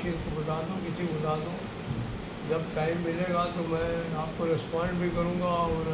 आशीष को बता दो, किसी को बता दो, जब टाइम मिलेगा तो मैं आपको रिस्पॉन्ड भी करूँगा और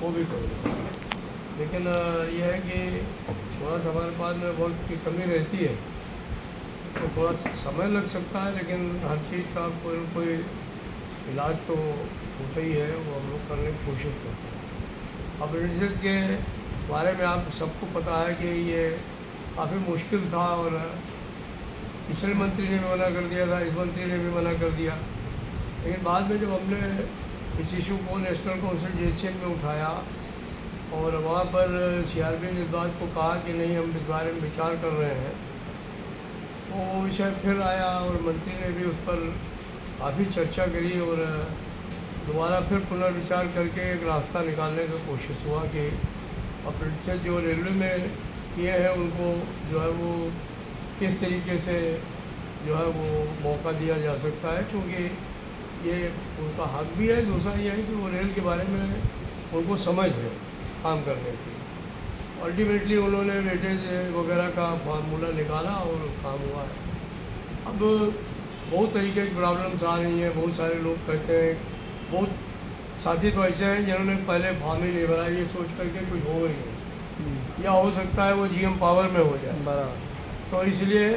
वो भी करूँगा। लेकिन यह है कि थोड़ा सा हमारे पास में वक्त की कमी रहती है, तो थोड़ा समय लग सकता है, लेकिन हर चीज़ का कोई न कोई इलाज तो होता ही है, वो हम लोग करने की कोशिश करते हैं। अप्रेंटिस के बारे में आप सबको पता है कि ये काफ़ी मुश्किल था, और पिछले मंत्री ने भी मना कर दिया था, इस मंत्री ने भी मना कर दिया, लेकिन बाद में जब हमने इस इशू को नेशनल काउंसिल JCM में उठाया और वहाँ पर CRB ने इस बात को कहा कि नहीं, हम इस बारे में विचार कर रहे हैं, तो वो विषय फिर आया और मंत्री ने भी उस पर काफ़ी चर्चा करी और दोबारा फिर पुनर्विचार करके एक रास्ता निकालने की कोशिश हुआ कि अप्रेंटिस जो रेलवे में किए हैं उनको जो है वो किस तरीके से जो है वो मौका दिया जा सकता है, क्योंकि ये उनका हक भी है। दूसरा ये है कि वो रेल के बारे में उनको समझ है काम करने की। अल्टीमेटली उन्होंने वेटेज वगैरह का फार्मूला निकाला और काम हुआ है। अब बहुत तरीके की प्रॉब्लम्स आ रही हैं, बहुत सारे लोग कहते हैं, बहुत साथी तो ऐसे हैं जिन्होंने पहले फॉर्म ही नहीं भरा, ये सोच करके कुछ हो ही नहीं, या हो सकता है वो GM पावर में हो जाए, बराबर, तो इसलिए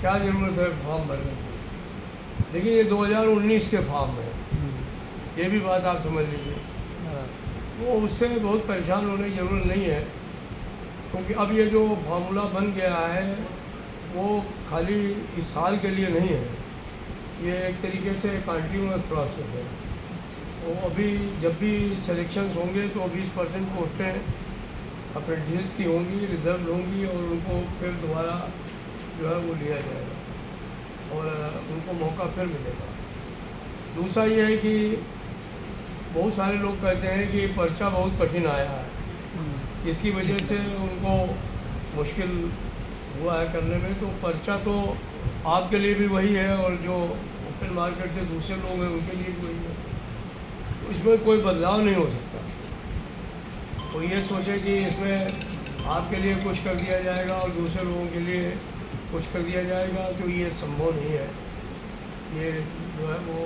क्या ज़रूरत है फॉर्म भरने की। देखिए ये 2019 के फॉर्म है, ये भी बात आप समझ लीजिए, वो उससे बहुत परेशान होने की ज़रूरत नहीं है, क्योंकि अब ये जो फार्मूला बन गया है वो खाली इस साल के लिए नहीं है, ये एक तरीके से कंटिन्यूअस प्रोसेस है। वो अभी जब भी सिलेक्शंस होंगे तो 20% पोस्टें अप्रेंटिस की होंगी, रिजर्व होंगी, और उनको फिर दोबारा जो है वो लिया जाएगा और उनको मौका फिर मिलेगा। दूसरा ये है कि बहुत सारे लोग कहते हैं कि पर्चा बहुत कठिन आया है, इसकी वजह से उनको मुश्किल हुआ है करने में। तो पर्चा तो आपके लिए भी वही है और जो ओपन मार्केट से दूसरे लोग हैं उनके लिए भी वही है, तो इसमें कोई बदलाव नहीं हो सकता। तो ये सोचे कि इसमें आपके लिए कुछ कर दिया जाएगा और दूसरे लोगों के लिए कुछ कर दिया जाएगा, तो ये संभव नहीं है। ये जो है वो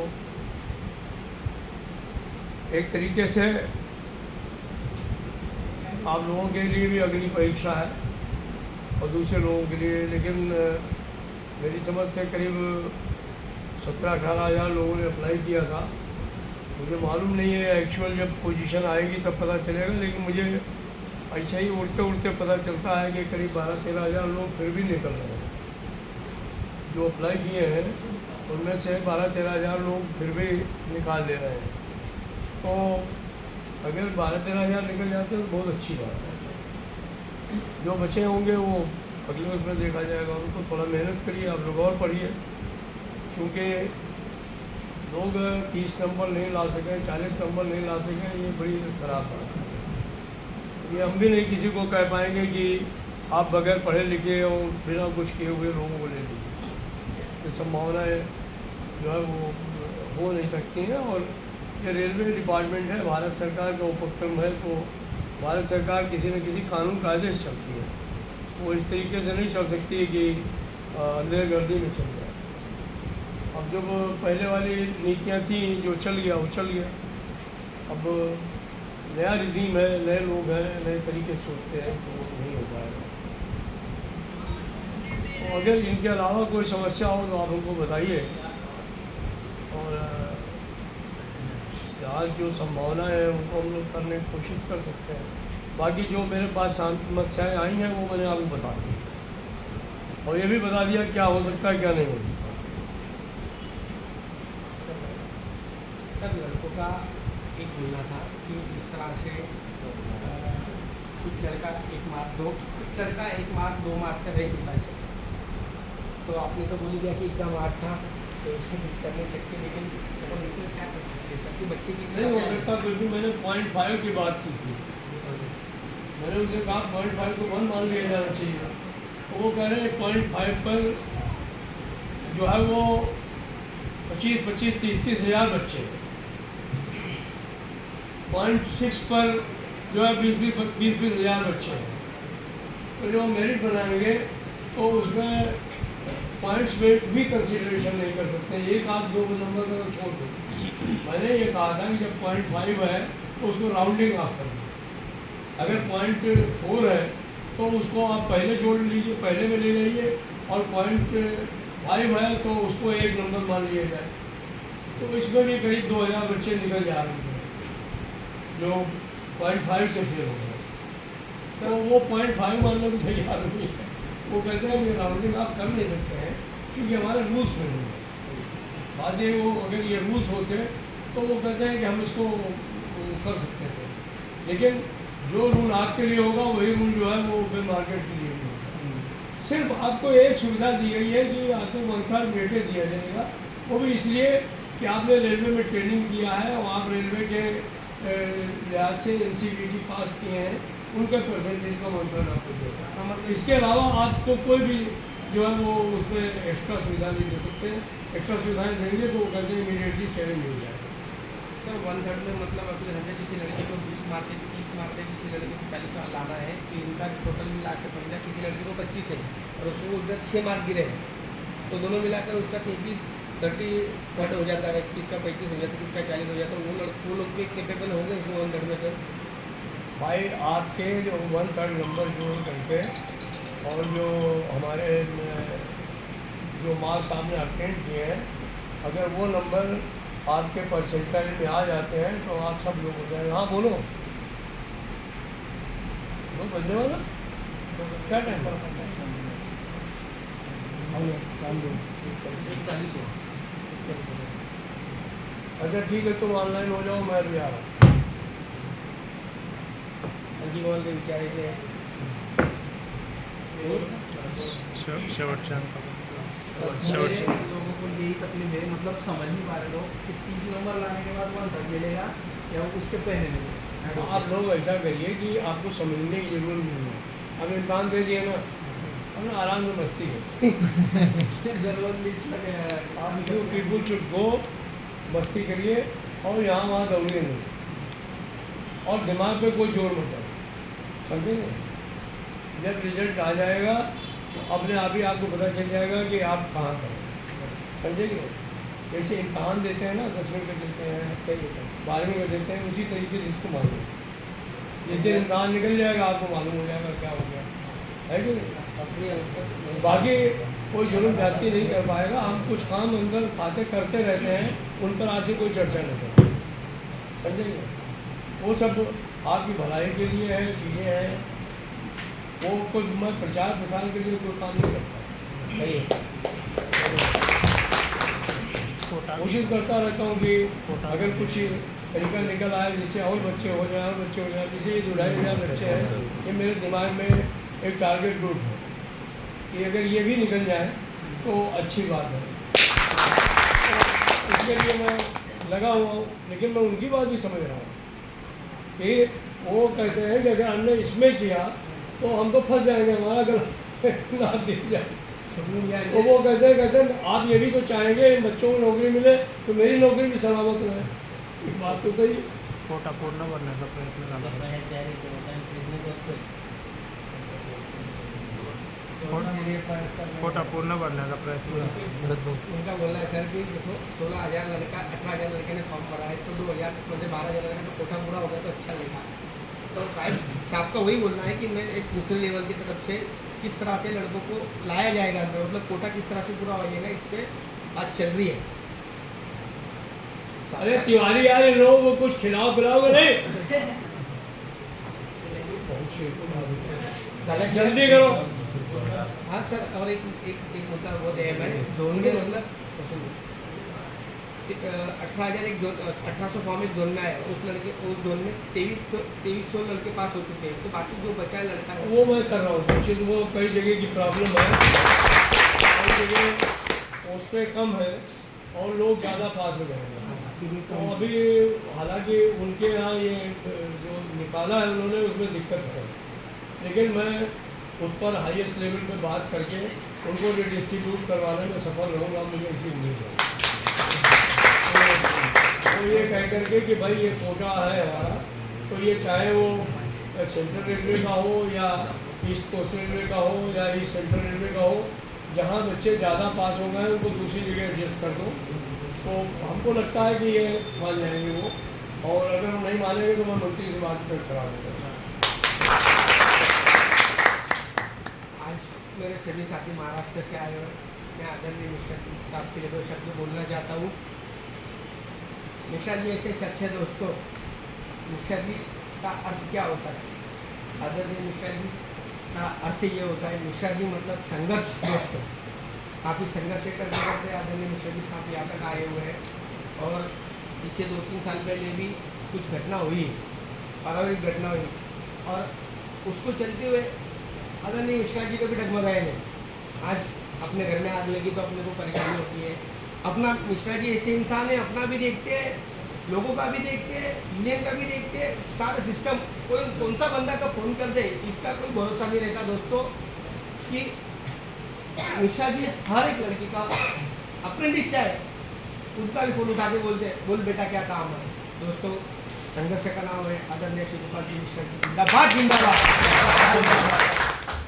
एक तरीके से आप लोगों के लिए भी अग्नि परीक्षा है और दूसरे लोगों के लिए, लेकिन मेरी समझ से करीब 17-18 हज़ार लोगों ने अप्लाई किया था। मुझे मालूम नहीं है एक्चुअल जब पोजीशन आएगी तब पता चलेगा, लेकिन मुझे ऐसे ही उड़ते उड़ते पता चलता है कि करीब 12-13 हज़ार लोग फिर भी निकल रहे हैं। जो अप्लाई किए हैं उनमें से 12-13 हज़ार लोग फिर भी निकाल ले रहे हैं। तो अगर 12-13 हज़ार निकल जाते हैं तो बहुत अच्छी बात है। जो बचे होंगे वो अगले उसमें देखा जाएगा, उनको थोड़ा मेहनत करिए, आप लोग और पढ़िए, क्योंकि लोग 30 नंबर नहीं ला सकें, 40 नंबर नहीं ला सकें, ये बड़ी ख़राब बात है। ये हम भी नहीं किसी को कह पाएंगे कि आप बगैर पढ़े लिखे और बिना कुछ किए हुए लोगों को ले लीजिए, ये संभावनाएँ जो है वो हो नहीं सकती हैं। और ये रेलवे डिपार्टमेंट है, भारत सरकार का उपक्रम है, तो भारत सरकार किसी न किसी कानून कायदे से चलती है, वो इस तरीके से नहीं चल सकती कि अंधेर गर्दी में चल जाए। अब जब पहले वाली नीतियाँ थी, जो चल गया वो चल गया, अब नया रिजीम है, नए लोग हैं, नए तरीके से सोचते हैं, तो वो नहीं हो पाएगा। तो अगर इनके अलावा कोई समस्या हो तो आप हमको बताइए, और आज जो संभावना है उनको हम लोग करने की कोशिश कर सकते हैं। बाकी जो मेरे पास समस्याएँ आई हैं वो मैंने आपको बता दी, और ये भी बता दिया क्या हो सकता है क्या नहीं हो सकता। सर लड़कों का एक बोलना था कि इस तरह से कुछ लड़का 1 मार्क 2 मार्क से रह चुका है। तो आपने तो बोल दिया कि इतना मार्क था तो इसमें कुछ कर नहीं सकते, लेकिन तो इसमें क्या कर सकते सर कि बच्चे की नहीं हो सकता। बिल्कुल मैंने 0.5 की बात की थी, मैंने उनसे कहा 0.5 को 1 मान लिया जाना चाहिए, तो वो कह रहे हैं 0.5 पर जो है वो 25-30 हज़ार बच्चे, 0.6 पर जो है 20 हज़ार बच्चे हैं। तो जो मेरिट बनाएंगे तो उसमें पॉइंट्स में भी कंसिडरेशन नहीं कर सकते, एक आध दो नंबर का तो छोड़ दो। मैंने ये कहा था कि जब 0.5 है तो उसको राउंडिंग ऑफ कर दो, अगर 0.4 है तो उसको आप पहले जोड़ लीजिए, पहले में ले लीजिए, और 0.5 है तो उसको एक नंबर मान लिया जाए। तो इसमें भी करीब 2000 बच्चे निकल जा रहे थे जो 0.5 से फेल हो गए। तो वो 0.5 मानने को तैयार नहीं है, वो कहते हैं कि राउंडिंग आप कर नहीं सकते हैं क्योंकि हमारे रूल्स में नहीं है। बाद ये वो अगर ये रूल्स होते तो वो कहते हैं कि हम इसको कर सकते थे, लेकिन जो रूल आपके लिए होगा वही रूल जो है वो ओपन मार्केट के लिए भी होगा। सिर्फ आपको एक सुविधा दी गई है कि आपको 1/3 वेटेज दिया जाएगा, वो भी इसलिए कि आपने रेलवे में ट्रेनिंग किया है और आप रेलवे के लिहाज से NCVT पास किए हैं, उनके परसेंटेज का 1/3 आपको देगा। इसके अलावा आपको कोई भी जो है वो उसमें एक्स्ट्रा सुविधा नहीं दे सकते। एक्स्ट्रा सुविधाएं देंगे तो वो कहते हैं इमीडिएटली चैलेंज हो जाएगा। सर 1/3 में मतलब अगले घंटे किसी लड़के को 20 मार्क है, 30 मार्क है, किसी लड़के को 40 मार्क लाना है, तो इनका टोटल मिला के समझा किसी लड़के को 25 है और उसको उधर 6 मार्क गिरे हैं, तो दोनों मिलाकर उसका 30 कट हो जाता है, किसका 35 हो जाता है, किसका 40 हो जाता है। वो लोग भी केपेबल होंगे उसमें 1/3 में सर? भाई आपके जो 1/3 नंबर जोड़ करके और जो हमारे जो मार्क्स आपने अटेंड किए हैं, अगर वो नंबर आपके परसेंटाइल में आ जाते हैं तो आप सब लोग हो जाएंगे। हाँ बोलो बोलने वाला क्या टाइम पर 40 हो। अच्छा ठीक है, तुम ऑनलाइन हो जाओ, मैं भी आ रहा हूँ। बोल के विचारायचे शेवटच्या मुझे लोगों को यही तकलीफ है, मतलब समझ नहीं पा रहे लोग कि 30 नंबर लाने के बाद 1/3 मिलेगा या उसके पहले मिलेगा। आप लोग ऐसा करिए कि आपको समझने की जरूरत नहीं है, अब इम्तहान दे दिए ना, अब ना आराम से मस्ती करिए। जरूरत लिस्ट लगे आप जो पीपुल शुड गो, मस्ती करिए और यहाँ वहाँ दौड़िए नहीं, और दिमाग पे कोई जोर मत डालो, समझेंगे? जब रिजल्ट आ जाएगा तो अपने आप ही आपको पता चल जाएगा कि आप कहाँ पर हैं, समझेंगे? जैसे इम्तहान देते हैं ना, 10वीं का देते हैं, सही 12वीं का देते हैं, उसी तरीके से इसको मालूम जिस दिन इम्तहान निकल जाएगा आपको मालूम हो जाएगा क्या हो गया, है कि नहीं? बाकी कोई जुर्म जाती नहीं कर पाएगा। हम कुछ काम अंदर खाते करते रहते हैं, उन पर आज से कोई चर्चा नहीं करते, समझेंगे? वो सब आपकी भलाई के लिए है, चीज़ें हैं, वो कोई मैं प्रचार प्रसार के लिए कोई काम नहीं करता। सही कोशिश करता रहता हूँ कि अगर कुछ तरीका निकल आए जिससे और बच्चे हो जाए, और बच्चे हो जाए। जैसे ये 2,500 बच्चे हैं, ये मेरे दिमाग में एक टारगेट ग्रुप है कि अगर ये भी निकल जाए तो अच्छी बात है। तो इसके लिए मैं लगा हुआ हूँ, लेकिन मैं उनकी बात भी समझ रहा हूँ कि वो कहते हैं कि अगर हमने इसमें किया तो हम तो फंस जाएंगे, हमारा अगर ना दी जाए। तो वो कहते हैं आप ये भी तो चाहेंगे बच्चों को नौकरी मिले तो मेरी नौकरी भी सलामत रहे। एक बात तो सही। कोटा पूर्ण भरण्याचा प्रयत्न झाला, कोटा पूर्ण भरण्याचा प्रयत्न झाला। उनका बोलना है सर कि देखो 16,000 लड़का 18,000 लड़के ने फॉर्म भरा है, तो 2,000 मतलब 12,000 लड़का तो कोटा पूरा हो गया तो अच्छा लगेगा। तो साहब का वही बोलना है कि मैं एक दूसरे लेवल की तरफ से किस तरह से लड़कों को लाया जाएगा अंदर, मतलब कोटा किस तरह से पूरा हो जाएगा, इस पर बात चल रही है। अरे तिवारी यार, इन लोगों को कुछ खिलाओ पिलाओगे नहीं? जल्दी करो। हाँ सर, और एक मुद्दा वो है मैं जोन में मतलब 18,000 एक जोन 1800 फॉर्म एक जोन में आया, उस जोन में 2300 लड़के पास हो चुके हैं, तो बाकी जो बचा है लड़का है वो मैं कर रहा हूँ कोशिश। वो कई जगह की प्रॉब्लम है, कई जगह पोस्टें कम है और लोग ज़्यादा पास हो जाएंगे। तो अभी हालांकि उनके यहाँ ये जो निकाला है उन्होंने, उसमें दिक्कत है, लेकिन मैं उस पर हाईएस्ट लेवल पे बात करके उनको रिडिस्ट्रीब्यूट करवाने में सफल रहूँगा, मुझे इसी उम्मीद है। तो ये कह करके कि भाई ये कोटा है हमारा, तो ये चाहे वो सेंट्रल रेलवे का हो या ईस्ट कोस्ट रेलवे का हो या ईस्ट सेंट्रल रेलवे का हो, जहाँ बच्चे ज़्यादा पास हो गए उनको दूसरी जगह एडजस्ट कर दो। तो हमको लगता है कि ये मान जाएंगे वो, और अगर वो नहीं मानेंगे तो मैं मंत्री से बात कर करा दूँगा। आज मेरे सभी साथी महाराष्ट्र से आए हुए, मैं आदरणीय मिश्रा साहब के लिए 2 शब्द बोलना चाहता हूँ। मिश्रा जी ऐसे शख्स है दोस्तों, मिश्रा जी का अर्थ क्या होता है? आदरणीय मिश्रा जी का अर्थ ये होता है, मिश्रा जी मतलब संघर्ष दोस्तों, काफ़ी संघर्ष करते करते आदरणीय मिश्रा जी साहब यहाँ तक आए हुए हैं। और पीछे 2-3 साल पहले भी कुछ घटना हुई, पारिवारिक घटना हुई, और उसको चलते हुए आदरणीय मिश्रा जी कभी डगमगाए नहीं। आज अपने घर में आग लगी तो अपने को परेशानी होती है। अपना मिश्रा जी ऐसे इंसान है, अपना भी देखते हैं, लोगों का भी देखते हैं, यूनियन का भी देखते हैं, सारा सिस्टम। कोई कौन सा बंदा का फ़ोन कर दे इसका कोई भरोसा नहीं रहता दोस्तों, कि मिश्रा जी हर एक लड़की का अप्रेंटिस चाहे उनका भी फ़ोन उठा के बोलते हैं, बोल बेटा क्या काम है। दोस्तों संघर्ष का नाम है आदरणीय श्री गोपाल जी मिश्रा जी, जिंदाबाद जिंदाबाद।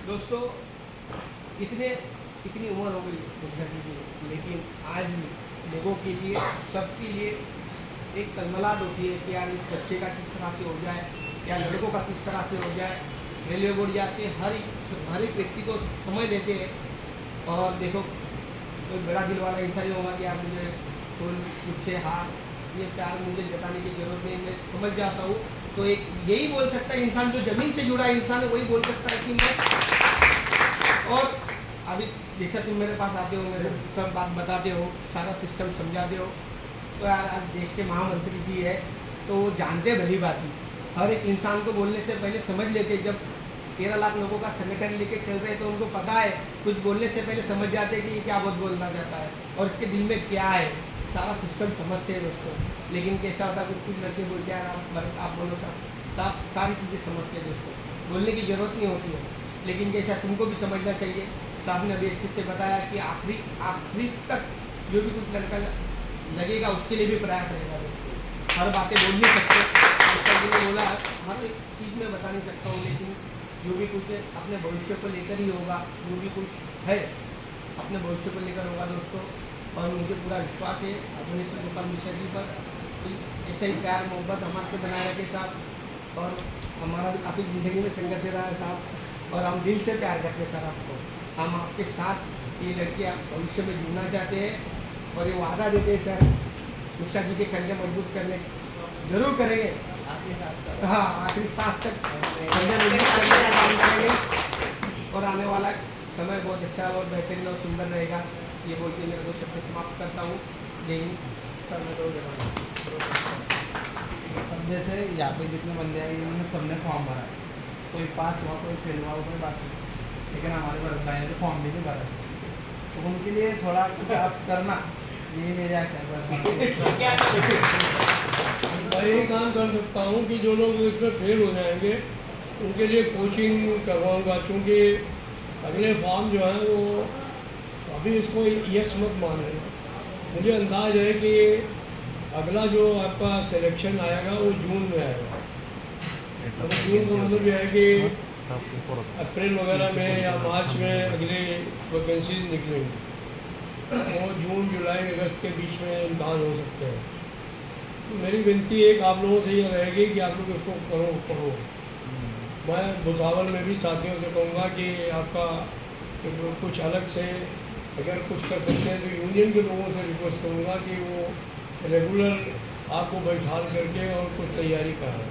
दोस्तों इतनी उम्र हो गई मिश्रा जी की, लेकिन आज भी लोगों के लिए, सबके लिए एक तलमलाहट होती है कि यार इस बच्चे का किस तरह से हो जाए, या लड़कों का किस तरह से हो जाए। रेलवे बोर्ड जाते हर एक व्यक्ति को समय देते हैं, और देखो कोई बड़ा दिल वाला इंसान ही होगा कि यार मुझे फूल पूछे हाथ, ये प्यार मुझे जताने की जरूरत नहीं, मैं समझ जाता हूँ। तो एक यही बोल सकता है इंसान जो ज़मीन से जुड़ा इंसान है, वही बोल सकता है कि मैं। और अभी जैसा तुम मेरे पास आते हो, मेरे सब बात बताते हो, सारा सिस्टम समझाते हो, तो यार आज देश के महामंत्री जी है तो वो जानते भली बात ही, हर एक इंसान को बोलने से पहले समझ लेते। जब 13 लाख लोगों का संगठन लेके चल रहे हैं तो उनको पता है, कुछ बोलने से पहले समझ जाते हैं कि ये क्या बहुत बोलना चाहता है और इसके दिल में क्या है, सारा सिस्टम समझते हैं दोस्तों। लेकिन कैसा होता है, कुछ लड़के बोलते हैं आप बोलो साफ सारी चीज़ें समझते हैं दोस्तों, बोलने की ज़रूरत नहीं होती है। लेकिन जैसा तुमको भी समझना चाहिए, साहब ने अभी अच्छे से बताया कि आखिरी तक जो भी कुछ लड़का लगेगा उसके लिए भी प्रयास रहेगा दोस्तों। हर बातें बोल नहीं सकते, जो बोला हर एक चीज़ में बता नहीं सकता हूँ, लेकिन जो भी कुछ है अपने भविष्य को लेकर ही होगा, जो भी कुछ है अपने भविष्य को लेकर होगा दोस्तों। और मुझे पूरा विश्वास है आदरणीय श्री गोपाल मिश्रा जी पर, ऐसे ही प्यार मोहब्बत हमारे से बनाए रखे साहब, और हमारा भी काफ़ी ज़िंदगी में संघर्ष रहा है साहब, और हम दिल से प्यार करते हैं सर आपको। हम आपके साथ ये लड़कियाँ भविष्य में जुड़ना चाहते हैं, और ये वादा देते हैं सर मिश्रा जी के कंधे मजबूत करने जरूर करेंगे, हाँ आखिरी सांस तक कंधे मजबूत करने का काम करेंगे, और आने वाला समय बहुत अच्छा और बेहतरीन और सुंदर रहेगा। ये बोल के मेरे 2 शब्द समाप्त करता हूँ। जय हिंद सर, मैं 2 सब जैसे यहाँ पे जितने बंदे आए उन्होंने सबने फॉर्म भरा, कोई पास हुआ, कोई फेल हुआ, कोई बात नहीं, लेकिन हमारे भरत भाई ने तो फॉर्म भी नहीं भरा, तो उनके लिए थोड़ा कुछ आप करना, ये मेरे आशा मैं यही काम कर सकता हूँ कि जो लोग इसमें फेल हो जाएंगे उनके लिए कोचिंग करवाऊँगा, क्योंकि अगले फॉर्म जो है वो अभी इसको यस मत मान लेना। मुझे अंदाज़ है कि अगला जो आपका सिलेक्शन आएगा वो जून में आएगा, तो जून का मतलब यह है कि अप्रैल वगैरह में या मार्च में अगले वैकेंसीज निकलेंगी, और जून जुलाई अगस्त के बीच में इम्तहान हो सकते हैं। तो मेरी विनती एक आप लोगों से ये रहेगी कि आप लोग इसको करो। मैं भुसावल में भी साथियों से कहूँगा कि आपका कुछ अलग से अगर कुछ कर सकते हैं तो यूनियन के लोगों से रिक्वेस्ट करूँगा कि वो रेगुलर आपको बैठाल करके और कुछ तैयारी कराएं।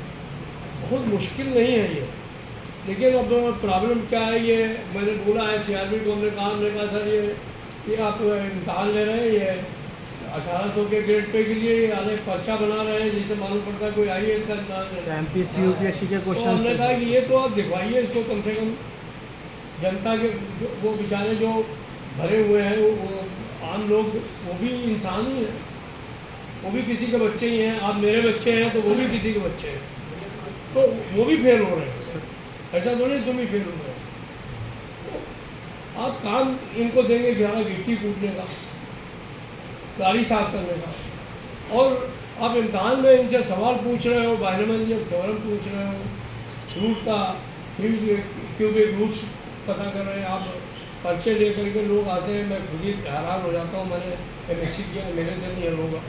बहुत मुश्किल नहीं है ये, लेकिन अब प्रॉब्लम क्या है, ये मैंने बोला है CRB को, हमने कहा सर ये आप इम्तहान ले रहे हैं, ये 1800 के ग्रेड पे के लिए अलग पर्चा बना रहे हैं, जिससे मालूम पड़ता है कोई IAS का MPSC UPSC के तो क्वेश्चन। हमने कहा कि ये तो आप दिखवाइए इसको, कम से कम जनता के वो बेचारे जो भरे हुए हैं वो आम लोग, वो भी इंसान ही हैं, वो भी किसी के बच्चे ही हैं। आप मेरे बच्चे हैं तो वो भी किसी के बच्चे हैं, तो वो भी फेल हो रहे हैं, ऐसा तो नहीं तुम ही फेल हो रहे हो। तो आप काम इनको देंगे 11 गिट्टी कूटने का, गाड़ी साफ करने का, और आप इम्तहान में इनसे सवाल पूछ रहे हो, बायनोमियल थ्योरम पूछ रहे हो, रूट का क्यूबिक रूट्स पता कर रहे हैं आप, पर्चे ले करके लोग आते हैं, मैं खुद ही हैरान हो जाता हूँ। मैंने MSc किया, मेरे से नहीं हल होगा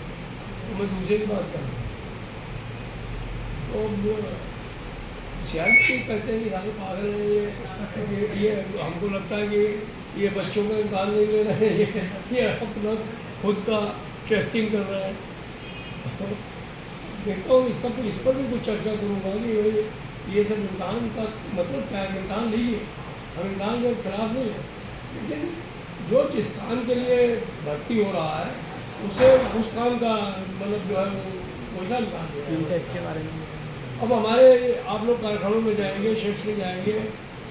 तो मैं दूसरे की बात करूँ। तो सियासी कहते हैं कि सारे पागल हैं ये हमको लगता है कि ये बच्चों का इम्तहान नहीं ले रहे हैं, ये अपना खुद का टेस्टिंग कर रहे हैं। देखता हूँ इस पर भी कुछ चर्चा करूँगा कि ये सब इम्तहान का मतलब क्या है। इम्तहान लीजिए, हम इम्तहान के खिलाफ नहीं है, लेकिन जो जिस काम के लिए भर्ती हो रहा है उसे उस काम का मतलब जो है वो वैसा इम्तहान स्किल टेस्ट के बारे में अब हमारे आप लोग कारखानों में जाएंगे, शेड्स में जाएंगे,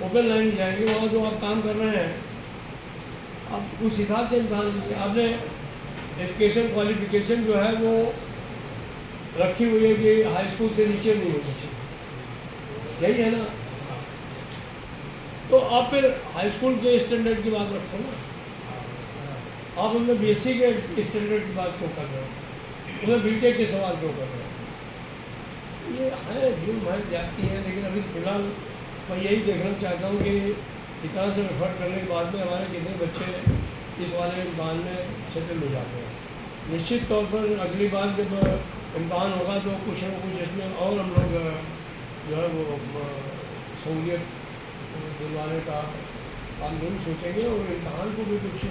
ओपन लाइन में जाएंगे, वहाँ जो आप काम कर रहे हैं आप उस हिसाब से इम्तहान लीजिए। आपने एजुकेशन क्वालिफिकेशन जो है वो रखी हुई है कि हाई स्कूल से नीचे नहीं होना चाहिए, यही है ना। तो आप फिर हाई स्कूल के स्टैंडर्ड की बात रखो ना। आप उनमें BSc के स्टैंडर्ड की बात क्यों कर रहे हो, उन्हें BTech के सवाल क्यों कर रहे हो। ये है जो मर जाती है, लेकिन अभी फिलहाल मैं यही देखना चाहता हूँ कि इतना से एफर्ट करने के बाद में हमारे कितने बच्चे इस वाले इम्तहान में सेटल हो जाते हैं। निश्चित तौर पर अगली बार जब इम्तहान होगा तो कुछ न कुछ इसमें और हम लोग जो है वो सहूलियत दिलवाने का काम जरूर सोचेंगे और इम्तहान को भी कुछ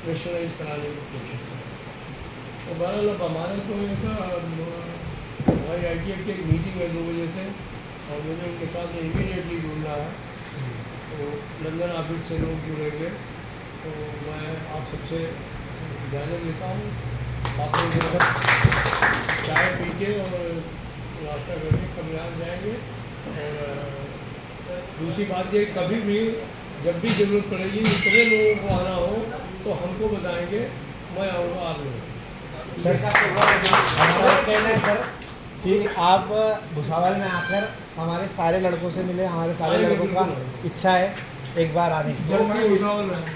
रेशनलाइज कराने की कोशिश करें। तो बहरहाल अब हमारे तो एक हमारी ITF की एक मीटिंग है 2 बजे से और मुझे उनके साथ इमीडिएटली जुड़ना है। तो लंदन ऑफिस से लोग जुड़ेंगे, तो मैं आप सबसे इजाज़त लेता हूँ। आप लोग जो है चाय पी के और नाश्ता करके कब्रियान जाएंगे। और दूसरी बात ये, कभी भी जब भी ज़रूरत पड़ेगी जितने लोगों को आना हो तो हमको बताएंगे, मैं आऊँगा आप लोग। सर हमारा कहना है सर कि आप भुसावल में आकर हमारे सारे लड़कों से मिले, हमारे सारे लड़कों का इच्छा है एक बार आने की। जल्दी भुसावल में